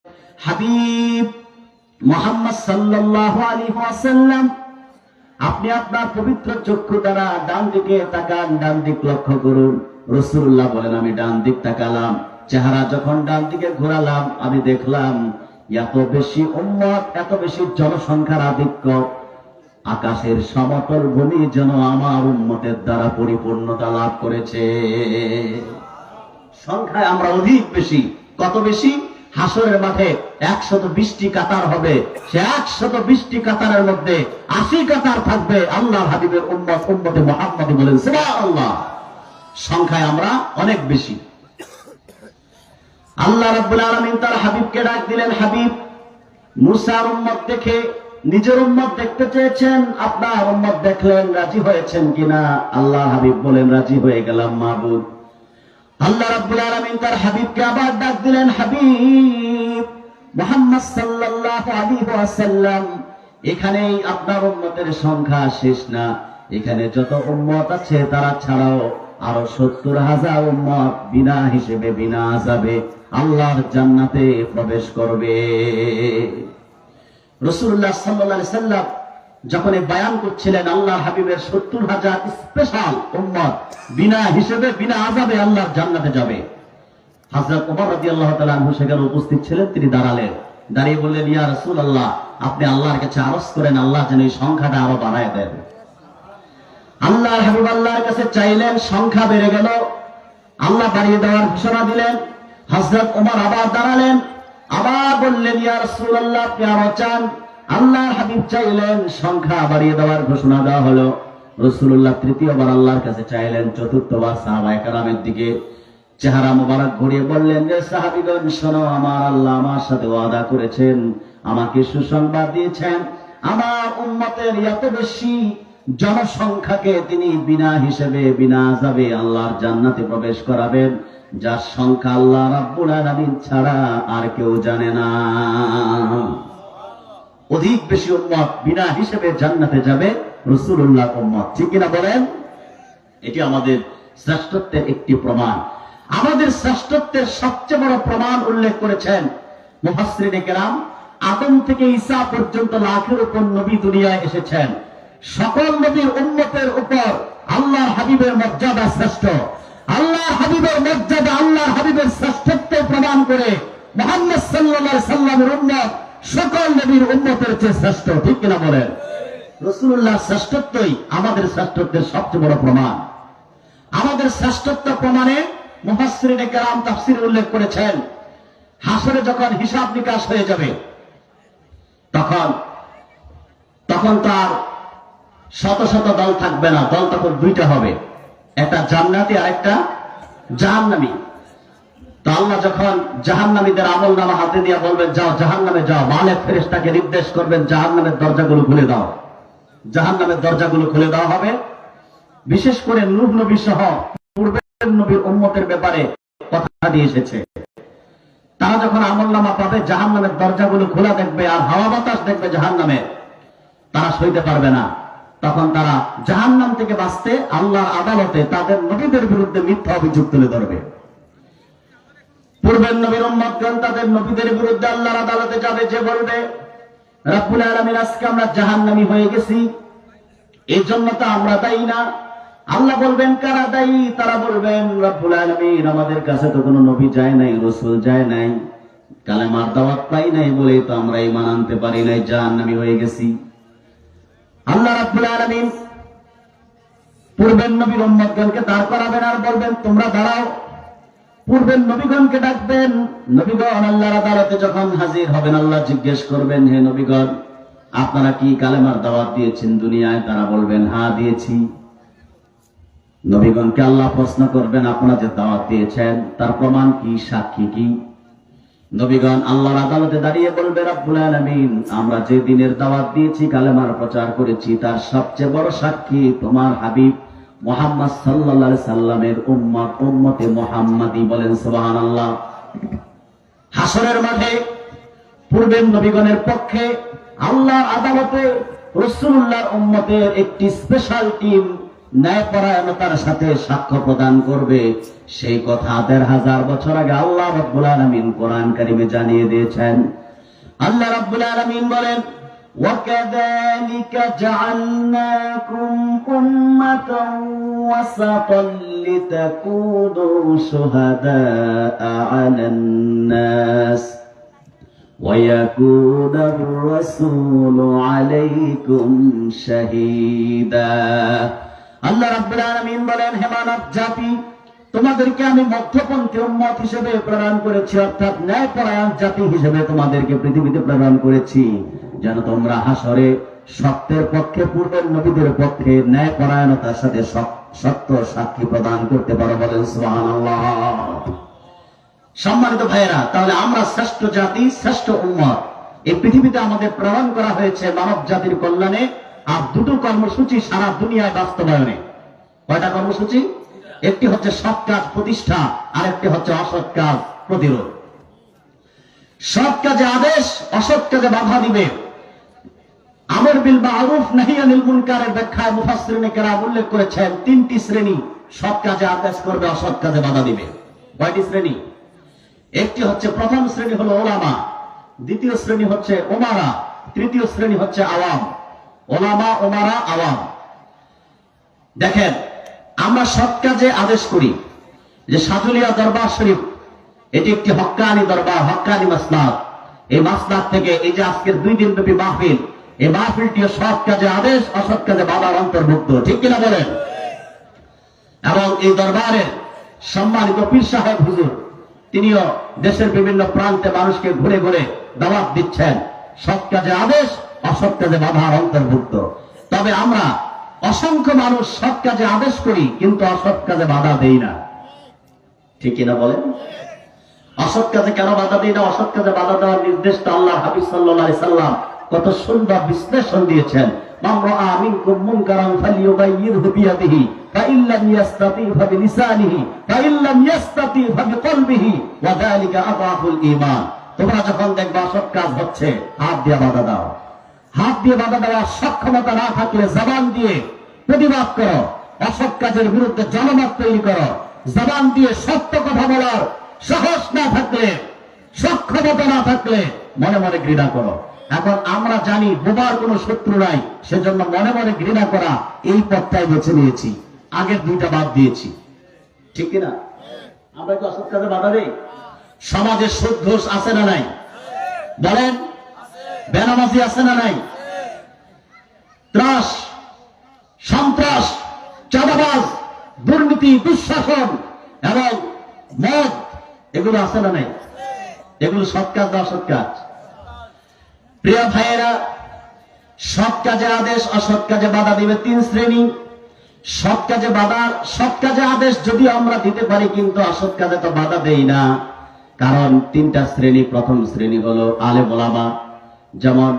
হাবিব মুহাম্মদ সাল্লাল্লাহু আলাইহি ওয়াসাল্লাম, আপনি আপনার পবিত্র চক্ষু দ্বারা ডান দিকে তাকান, ডান দিক লক্ষ্য করুন। রাসূলুল্লাহ বলেন, আমি ডান দিক তাকালাম, চেহারা যখন ডান দিকে ঘোরালাম, আমি দেখলাম এত বেশি উম্মত, এত বেশি জনসংখ্যার আধিক্য, আকাশের সমতল ভূমি যেন আমার উম্মতের দ্বারা পরিপূর্ণতা লাভ করেছে। সংখ্যায় আমরা অধিক বেশি। কত বেশি? হাসরের মাঠে 120টি কাতার হবে, সে 120টি কাতারের মধ্যে 80 কাতার থাকবে আল্লাহ হাবিবের উম্মত, উম্মতে মুহাম্মাদি। বলেন সুবহানাল্লাহ। সংখ্যায় আমরা অনেক বেশি। আল্লাহ রাব্বুল আলামিন তার হাবিবকে ডাক দিলেন, হাবিব, মুসার উম্মত দেখে নিজের উম্মত দেখতে চেয়েছেন, আপনার উম্মত দেখলেন, রাজি হয়েছেন কিনা? আল্লাহ হাবিব বলেন, রাজি হয়ে গেলাম মাবুদ। আল্লাহ রাব্বুল আলামিন তার হাবিবকে আবার ডাক দিলেন, হাবিব মুহাম্মদ সাল্লাল্লাহু আলাইহি ওয়াসাল্লাম, এখানেই আপনার উম্মতের সংখ্যা শেষ না, এখানে যত উম্মত আছে তারা ছাড়াও আরো 70,000 উম্মত বিনা হিসেবে, বিনা আযাবে আল্লাহর জান্নাতে প্রবেশ করবে। রাসূলুল্লাহ সাল্লাল্লাহু আলাইহি সাল্লাম যখন বয়ান করছিলেন, আল্লাহ হাবিবের 70,000 স্পেশাল উম্মত বিনা হিসেবে, বিনা আযাবে আল্লাহর জান্নাতে যাবে। হযরত ওমর রাদিয়াল্লাহু তাআলা আনহু সেখানে উপস্থিত ছিলেন। তিনি দাঁড়ালেন, দাঁড়িয়ে বললেন, ইয়া রাসূলুল্লাহ, আপনি আল্লাহর কাছে আরজ করেন, আল্লাহ যেন এই সংখ্যাটা আরো বাড়ায় দেন। আল্লাহর হাবিব আল্লাহর কাছে চাইলেন, সংখ্যা বেড়ে গেল, আল্লাহ বাড়িয়ে দেওয়ার ঘোষণা দিলেন। হযরত ওমর আবার দাঁড়ালেন, আবার বললেন, ইয়া রাসূলুল্লাহ, আপনি আরো চান। আল্লাহর হাবিব চাইলেন, সংখ্যা বাড়িয়ে দেওয়ার ঘোষণা দেওয়া হলো। রাসূলুল্লাহ তৃতীয়বার আল্লাহর কাছে চাইলেন, চতুর্থবার সাহাবায়ে কেরামের দিকে চেহারা মোবারক ঘুরিয়ে বললেন, যে সাহাবীগণ শোনো, আমার আল্লাহ আমার সাথে ওয়াদা করেছেন, আমাকে সুসংবাদ দিয়েছেন, আমার উম্মতের এত বেশি জনসংখ্যাকে তিনি বিনা হিসেবে, বিনা আযাবে আল্লাহর জান্নাতে প্রবেশ করাবেন, যার সংখ্যা আল্লাহ রাব্বুল আলামিন ছাড়া আর কেউ জানে না। অধিক বেশি উম্মত বিনা হিসেবে জান্নাতে যাবে রাসূলুল্লাহ উম্মত। ঠিক কিনা বলেন? এটি আমাদের শ্রেষ্ঠত্বের একটি প্রমাণ। আমাদের শ্রেষ্ঠত্বের সবচেয়ে বড় প্রমাণ উল্লেখ করেছেন মুফাসসিরিনে কেরাম। আদম থেকে ঈসা পর্যন্ত লাখের উপর নবী দুনিয়ায় এসেছেন। সকল নবীর উম্মতের উপর আল্লাহর হাবিবের মর্যাদা শ্রেষ্ঠ। আল্লাহর হাবিবের মর্যাদা, আল্লাহর হাবিবের শ্রেষ্ঠত্ব প্রমাণ করে মুহাম্মদ সাল্লাল্লাহু আলাইহি সাল্লামের উম্মত সকল নবীর উম্মতের চেয়ে শ্রেষ্ঠ। ঠিক কিনা বলেন? রাসূলুল্লাহর শ্রেষ্ঠত্বই আমাদের শ্রেষ্ঠত্বের সবচেয়ে বড় প্রমাণ। আমাদের শ্রেষ্ঠত্ব প্রমাণে মুফাসসিরিনে কেরাম তাফসীরে উল্লেখ করেছেন, হাসরে যখন হিসাব নিকাশ হয়ে যাবে, তখন তার শত শত দল থাকবে না, দল তখন দুইটা হবে, একটা জান্নাতি আর একটা জাহান্নামী। তো আল্লাহ যখন জাহান্নামীদের আমলনামা হাতে দিয়ে বলবেন, যাও জাহান্নামে যাও, মালিক ফেরেশতাকে নির্দেশ করবেন, জাহান্নামের দরজাগুলো খুলে দাও। জাহান্নামের দরজাগুলো খুলে দেওয়া হবে। বিশেষ করে নূহ নবী সহ পূর্বের নবীর উম্মতের ব্যাপারে কথা দিয়ে এসেছে। তারা যখন আমলনামা পাবে, জাহান্নামের দরজাগুলো খোলা দেখবে আর হাওয়া বাতাস দেখবে জাহান্নামে, তারা সইতে পারবে না। তখন তারা জাহান্নাম থেকে বাঁচতে আল্লাহর আদালতে তাদের নবীদের বিরুদ্ধে মিথ্যা অভিযোগ তুলে ধরবে। পূর্বের নবীর উম্মতগণ তাদের নবীদের বিরুদ্ধে আল্লাহর আদালতে যাবে, যে বলবে, রব্বুল আলামিন, আজকে আমরা জাহান্নামী হয়ে গেছি, এই জন্য তো আমরা দায়ী না। আল্লাহ বলবেন, কারা দায়ী? তারা বলবেন, রব্বুল আলামিন, আমাদের কাছে তো কোনো নবী যায় নাই, রাসূল যায় নাই, কালেমার দাওয়াত পাই নাই বলেই তো আমরা ঈমান আনতে পারি নাই, জাহান্নামী হয়ে গেছি। আল্লাহ রাব্বুল আলামিন পূর্বের নবীর উম্মতগণকে দাঁড় করাবেন আর বলবেন, তোমরা দাঁড়াও। পূর্বের নবীগণকে ডাকবেন। নবীগণ আল্লাহর আদালতে যখন হাজির হবেন, আল্লাহ জিজ্ঞেস করবেন, হে নবীগণ, আপনারা কি কালেমার দাওয়াত দিয়েছেন দুনিয়ায়? তারা বলবেন, হ্যাঁ দিয়েছি। নবীগণকে আল্লাহ প্রশ্ন করবেন, আপনারা যে দাওয়াত দিয়েছেন তার প্রমাণ কি, সাক্ষী কি? নবীগণ আল্লাহর আদালতে দাঁড়িয়ে বলবে, রব্বুল আলামিন, আমরা যে দিনের দাওয়াত দিয়েছি, কালেমার প্রচার করেছি, তার সবচেয়ে বড় সাক্ষী তোমার হাবিব মুহাম্মদ সাল্লাল্লাহু আলাইহি সাল্লামের উম্মত, উম্মতে মুহাম্মাদি। বলেন সুবহানাল্লাহ। হাসরের মাঠে পূর্বের নবীগণের পক্ষে আল্লাহর আদালতে রাসূলুল্লাহর উম্মতের একটি স্পেশাল টিম ন্যায়পরায়ণতার সাথে সাক্ষ্য প্রদান করবে, সেই কথা ১৫০০ বছর আগে আল্লাহ রাব্বুল আলামিন কোরআন কারিমে জানিয়ে দিয়েছেন। আল্লাহ রাব্বুল আলামিন বলেন, وَكَذَلِكَ جَعَلْنَاكُمْ أُمَّةً وَسَطًا لِتَكُونُوا شُهَدَاءَ عَلَى النَّاسِ وَيَكُونَ الرَّسُولُ عَلَيْكُمْ شَهِيدًا। আল্লাহ রাব্বুল আলামিন বলেন, হে মানব জাতি, তোমাদেরকে আমি মধ্যপন্থী উম্মত হিসেবে প্রেরণ করেছি, অর্থাৎ ন্যায়পরায়ণ জাতি হিসেবে তোমাদেরকে পৃথিবীতে প্রেরণ করেছি, যেন তোমরা হাসরে সত্যের পক্ষে, পূর্বের নবীদের পক্ষে ন্যায়পরায়ণতার সাথে সত্য সাক্ষী প্রদান করতে পারো। বলেন সুবহানাল্লাহ। সম্মানিত ভাইয়েরা, তাহলে আমরা শ্রেষ্ঠ জাতি, শ্রেষ্ঠ উম্মত। এই পৃথিবীতে আমাদের প্রেরণ করা হয়েছে মানব জাতির কল্যাণে, আর দুটো কর্মসূচি সারা দুনিয়ায় বাস্তবায়নে। কয়টা কর্মসূচি? একটি হচ্ছে সৎ কাজ প্রতিষ্ঠা, আর একটি হচ্ছে অসৎ কাজ প্রতিরোধ। সৎ কাজে আদেশ, অসৎ কাজে বাধা দিবে। আমর বিল মারুফ নাহি আনিল মুনকারের ব্যাখ্যায় মুফাসসিরিনে কেরাম উল্লেখ করেছেন, তিনটি শ্রেণী সৎ কাজে আদেশ করবে, অসৎ কাজে বাধা দিবে। কয়টি শ্রেণী? একটি হচ্ছে, প্রথম শ্রেণী হলো ওলামা, দ্বিতীয় শ্রেণী হচ্ছে ওমারা, তৃতীয় শ্রেণী হচ্ছে আওয়াম। ওলামা, ওমারা, আওয়াম। দেখেন, আমরা সৎ কাজে আদেশ করি। যে সাজুলিয়া দরবার শরীফ, এটি একটি হক্কানি দরবার, হক্কানি মাসলাক। এই মাসলাক থেকে এই যে আজকের 2 দিন ব্যাপী মাহফিল, এই মাহফিলটিও সৎ কাজে আদেশ, অসৎ কাজে বাধার অন্তর্ভুক্ত। ঠিক কিনা বলেন? এবং এই দরবারের সম্মানিত পীর সাহেব হুজুর, তিনিও দেশের বিভিন্ন প্রান্তে মানুষকে ঘুরে ঘুরে দাওয়াত দিচ্ছেন। সৎ কাজে আদেশ, অসৎ কাজে বাধার অন্তর্ভুক্ত। তবে আমরা অসংখ্য মানুষ সৎ কাজে আদেশ করি, কিন্তু অসৎ কাজে বাধা দেই না। ঠিক কিনা বলেন? অসৎ কাজে কেন বাধা দেই না? অসৎ কাজে বাধা দেওয়ার নির্দেশটা আল্লাহ হাবিব সাল্লাল্লাহু আলাইহি সাল্লাম কত সুন্দর বিশ্লেষণ দিয়েছেন। মান রাআ মিনকুম মুনকারান ফালইয়ুগাইয়িরহু বিয়াদিহি ফাইন লাম ইস্তাতি ফাবিলিসানিহি ফাইন লাম ইস্তাতি ফাবিকলবিহি ওয়া যালিকা আযাফুল ঈমান। তোমরা যখন দেখবা অসৎ কাজ হচ্ছে, হাত দিয়ে বাধা দাও। হাত দিয়ে বাধা দেওয়ার সক্ষমতা না থাকলে জবান দিয়ে প্রতিবাদ করো। অসৎ কাজের বিরুদ্ধে জনমত তৈরি করো। জবান দিয়ে সত্য কথা বলার সাহস না থাকলে, সক্ষমতা না থাকলে মনে মনে ঘৃণা করো। এখন আমরা জানি বোবার কোনো শত্রু নাই, সেজন্য মনে মনে ঘৃণা করা এই পথটাই বেছে নিয়েছি, আগের 2টা বাদ দিয়েছি। ঠিক কিনা? আমরা কি অসৎ কাজে বাধা দেই? সমাজে সুদ ঘুষ আছে না নাই? বলেন। বেনামাজি আছে না নাই? ত্রাস, সন্ত্রাস, চাঁদাবাজ, দুর্নীতি, দুঃশাসন এবং মদ, এগুলো আছে না নাই? এগুলো সৎ কাজ না অসৎ কাজ? প্রিয় ভাইয়েরা, সৎ কাজে আদেশ, অসৎ কাজে বাধা দিবে 3 শ্রেণী। সৎ কাজে বাধা, সৎ কাজে আদেশ যদি আমরা দিতে পারি, কিন্তু অসৎ কাজে তো বাধা দেই না। কারণ 3টা শ্রেণী। প্রথম শ্রেণী হলো আলেম ওলামা। যেমন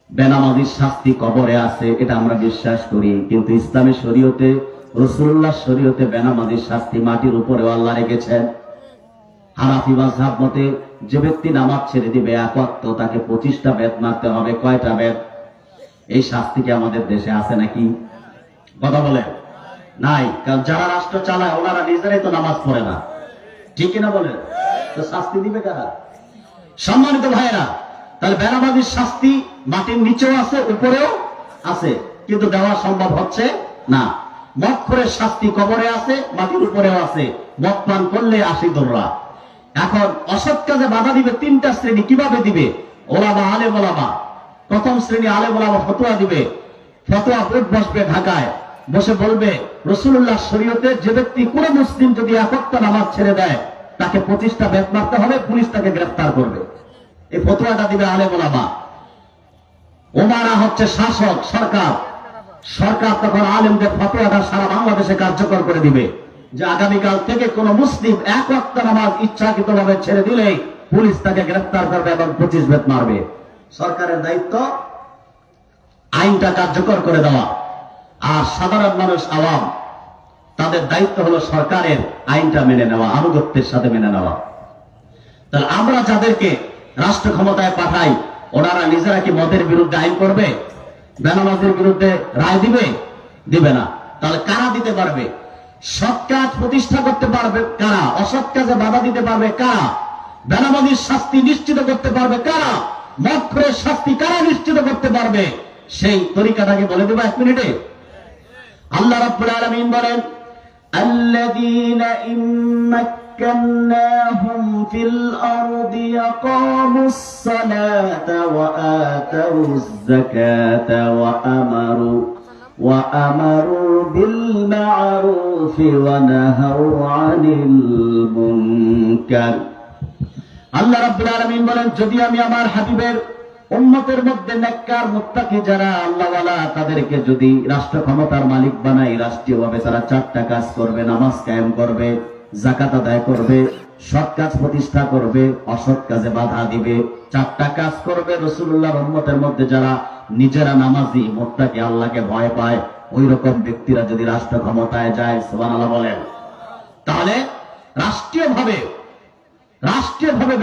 বেনামাজির শাস্তি কবরে আছে, এটা আমরা বিশ্বাস করি, কিন্তু ইসলামী শরীয়তে, রাসূলুল্লাহ শরীয়তে বেনামাজির শাস্তি মাটির উপরে আল্লাহ রেখেছেন। হানাফি মাযহাব মতে যে ব্যক্তি নামাজ ছেড়ে দিবে 1 ওয়াক্ত, তাকে 25টা বেত মারতে হবে। কয়টা বেত? এই শাস্তি কি আমাদের দেশে আছে নাকি? কথা বলে নাই। কারণ যারা রাষ্ট্র চালায় ওনারা নিজেরাই তো নামাজ পড়ে না। ঠিক কিনা বলেন? তো শাস্তি দিবে কারা? সম্মানিত ভাইয়েরা, তাহলে বেনামাজির শাস্তি মাটির নিচেও আছে, উপরেও আছে, কিন্তু দেওয়া সম্ভব হচ্ছে না। মদখোরের শাস্তি কবরে আছে, মাটির উপরেও আছে। মদ পান করলে 80 দৌড়া। এখন অসৎ কাজে বাধা দিবে 3টা শ্রেণী। কিভাবে দিবে? ওলামা, আলেম ওলামা। প্রথম শ্রেণী আলেম ওলামা ফতোয়া দিবে। ফতোয়া বোর্ড বসবে ঢাকায়, বসে বলবে রাসূলুল্লাহ শরীয়তে যে ব্যক্তি কোন মুসলিম যদি 1 ওয়াক্ত নামাজ ছেড়ে দেয়, তাকে 25টা বেত মারতে হবে, পুলিশ তাকে গ্রেফতার করবে। এই ফতোয়াটা দিবে আলেম ওলামা। ওমারা হচ্ছে শাসক, সরকার। সরকার তখন আলেমদের ফতোয়াটা সারা বাংলাদেশে কার্যকর করে দিবে যে আগামীকাল থেকে কোন মুসলিম 1 ওয়াক্ত নামাজ ইচ্ছাকৃতভাবে ছেড়ে দিলেই পুলিশ তাকে গ্রেফতার করবে এবং 25 বেত মারবে। সরকারের দায়িত্ব আইনটা কার্যকর করে দেওয়া, আর সাধারণ মানুষ আওয়াম, তাদের দায়িত্ব হলো সরকারের আইনটা মেনে নেওয়া, আনুগত্যের সাথে মেনে নেওয়া। তাহলে আমরা যাদেরকে রাষ্ট্র ক্ষমতায় পাঠাই, ওনারা নিজেরা কি মদের বিরুদ্ধে আইন করবে? বেনামাজির বিরুদ্ধে রায় দিবে? দিবে না। তাহলে কারা দিতে পারবে? সৎ কাজ প্রতিষ্ঠা করতে পারবে কারা? অসৎ কাজে বাধা দিতে পারবে কারা? বেনামাজির শাস্তি নিশ্চিত করতে পারবে কারা? মদখোরের শাস্তি কারা নিশ্চিত করতে পারবে? সেই তরিকাটাকে বলে দেব 1 মিনিটে। আল্লাহ রাব্বুল আলামিন বলেন, আল্লাযীনা ইম্মাক্কান্নাহুম ফিল আরদি ইয়াকামুস সালাতা ওয়া আতাউয যাকাতা ওয়া আমারু বিল মা'রুফি ওয়া নাহাউ আনিল মুনকার। আল্লাহ রাব্বুল আলামিন বলেন, যদি আমি আমার হাবিবের উম্মতের মধ্যে নেককার মুত্তাকি যারা আল্লাহওয়ালা তাদেরকে যদি রাষ্ট্র ক্ষমতার মালিক বানাই, রাষ্ট্রীয়ভাবে তারা 4টা কাজ করবে, নামাজ কায়েম করবে, যাকাত আদায় করবে, সৎ কাজ প্রতিষ্ঠা করবে, অসৎ কাজে বাধা দিবে, 4টা কাজ করবে। রাসূলুল্লাহর উম্মতের মধ্যে যারা নিজেরা নামাজি, মুত্তাকি, আল্লাহকে ভয় পায়, ওই রকম ব্যক্তিরা যদি রাষ্ট্র ক্ষমতায় যায়, সুবহানাল্লাহ বলেন, তাহলে রাষ্ট্রীয়ভাবে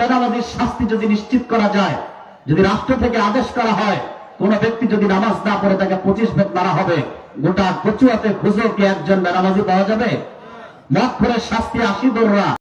বেনামাজির শাস্তি যদি নিশ্চিত করা যায়, যদি রাষ্ট্র থেকে আদেশ করা হয় কোন ব্যক্তি যদি নামাজ না পড়ে তাকে 25 বেত মারা হবে, গোটা কচুয়াতে খুঁজো কি একজন বেনামাজি পাওয়া যাবে? মদখোরের শাস্তি 80 দররা।